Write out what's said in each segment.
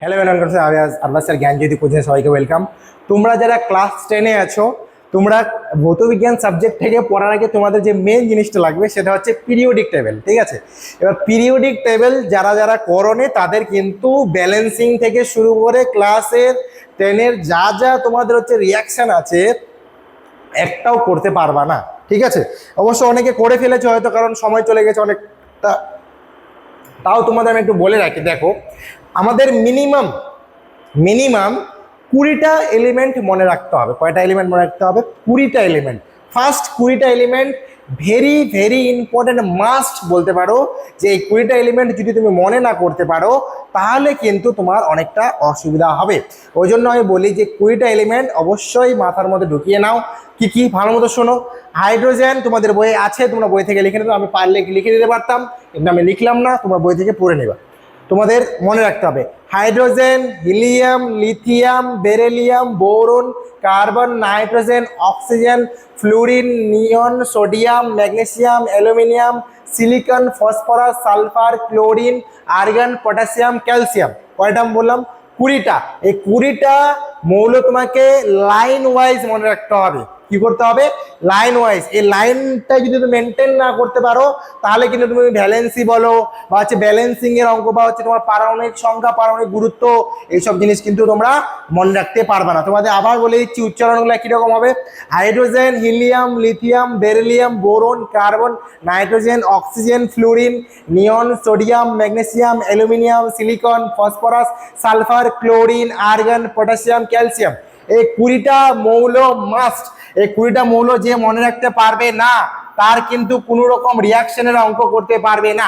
Hello madam, আমি Abbas sir জ্ঞানজ্যোতি coaching সবাইকে welcome. তোমরা যারা ক্লাস 10-এ আছো, তোমরা ভৌতবিজ্ঞান সাবজেক্ট থেকে পড়ার আগে তোমাদের যে মেন জিনিসটা লাগবে সেটা হচ্ছে পিরিয়ডিক টেবিল। ঠিক আছে, এবার পিরিয়ডিক টেবিল যারা যারা করোনে তাদের কিন্তু ব্যালেন্সিং থেকে শুরু করে ক্লাসের 10-এর যা যা তোমাদের হচ্ছে রিয়াকশান আছে একটাও করতে পারবা না। ঠিক আছে, অবশ্য অনেকে করে ফেলেছে হয়তো, কারণ সময় চলে গেছে অনেকটা। তাও তোমাদের আমি একটু বলে রাখি, দেখো আমাদের মিনিমাম 20টা এলিমেন্ট মনে রাখতে হবে। কয়টা এলিমেন্ট মনে রাখতে হবে? 20টা এলিমেন্ট। ফার্স্ট 20টা element very very important, must বলতে পারো যে এই 20টা এলিমেন্ট যদি তুমি মনে না করতে পারো তাহলে কিন্তু তোমার অনেকটা অসুবিধা হবে। ওই জন্য আমি বলি যে 20টা এলিমেন্ট অবশ্যই মাথার মধ্যে ঢুকিয়ে নাও। কি কি ভালো মতো শোনো। হাইড্রোজেন তোমাদের বইয়ে আছে, তোমরা বই থেকে লিখে নিতে, আমি পারলে লিখে দিতে পারতাম কিন্তু আমি লিখলাম না, তোমরা বই থেকে পড়ে নেবা। তোমাদের মনে রাখতে হবে hydrogen, helium, lithium, beryllium, boron, carbon, nitrogen, oxygen, fluorine, neon, sodium, magnesium, aluminium, silicon, phosphorus, sulphur, chlorine, argon, potassium, calcium. কয়টা বললাম? 20টা। এই 20টা মৌল তোমাকে লাইন ওয়াইজ মনে রাখতে হবে। কি করতে হবে? Line wise. এই লাইনটা যদি তুমি মেনটেন না করতে পারো তাহলে কিন্তু তুমি ভ্যালেন্সি বলো বা হচ্ছে ব্যালেন্সিং এর অঙ্ক বা হচ্ছে তোমার পারমাণবিক সংখ্যা, পারমাণবিক গুরুত্ব, এইসব জিনিস কিন্তু তোমরা মনে রাখতে পারবে না। তোমাদের আবার বলে দিচ্ছি উচ্চারণগুলো কিরকম হবে। Hydrogen, helium, lithium, beryllium, boron, carbon, nitrogen, oxygen, fluorine, neon, sodium, magnesium, aluminium, silicon, phosphorus, sulphur, chlorine, argon, potassium, calcium. এই 20টা মৌল মাস্ট। এই 20টা মৌল যে মনে রাখতে পারবে না তার কিন্তু কোনো রকম রিয়াকশনের অঙ্ক করতে পারবে না।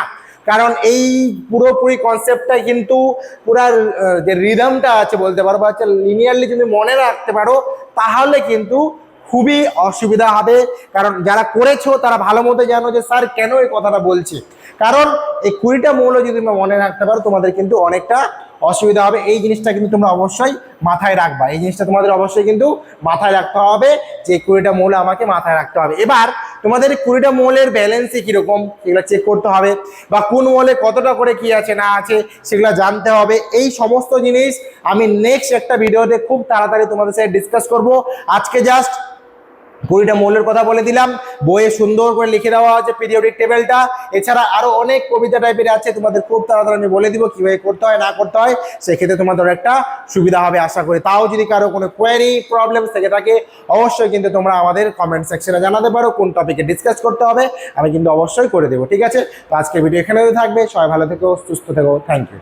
কারণ এই পুরোপুরি কনসেপ্টটা কিন্তু পুরা যে রিদমটা আছে বলতে পারো বা হচ্ছে লিনিয়ারলি যদি মনে রাখতে পারো তাহলে কিন্তু খুবই অসুবিধা হবে। কারণ যারা করেছো তারা ভালো মতো জানো যে স্যার কেন এই কথাটা বলছি। কারণ এই 20টা মৌল যদি তোমরা মনে রাখতে পারো তোমাদের কিন্তু অনেকটা অসুবিধা হবে। এই জিনিসটা কিন্তু তোমরা অবশ্যই মাথায় রাখবা। এই জিনিসটা তোমাদের অবশ্যই কিন্তু মাথায় রাখতে হবে যে 20টা মৌল আমাকে মাথায় রাখতে হবে। এবার তোমাদের 20টা মৌলের ব্যালেন্সে কিরকম সেগুলো চেক করতে হবে, বা কোন মৌলে কতটা করে কি আছে না আছে সেগুলো জানতে হবে। এই সমস্ত জিনিস আমি নেক্সট একটা ভিডিওতে খুব তাড়াতাড়ি তোমাদের সাথে ডিসকাস করব। আজকে জাস্ট 20টা মৌলের কথা বলে দিলাম। বইয়ে সুন্দর করে লিখে দেওয়া আছে পিরিয়ডিক টেবিলটা। এছাড়া আরো অনেক কবিতা টাইপের আছে, তোমাদের খুব তাড়াতাড়ি আমি বলে দিব কিভাবে করতে হয় না করতে হয়। সেক্ষেত্রে তোমাদের একটা সুবিধা হবে আশা করি। তাও যদি কারো কোনো কোয়েরি প্রবলেম থেকে থাকে অবশ্যই কিন্তু তোমরা আমাদের কমেন্ট সেকশনে জানাতে পারো কোন টপিকে ডিসকাস করতে হবে, আমি কিন্তু অবশ্যই করে দেবো। ঠিক আছে, তো আজকে ভিডিও এখানে থাকবে। সবাই ভালো থেকো, সুস্থ থেকো। Thank you.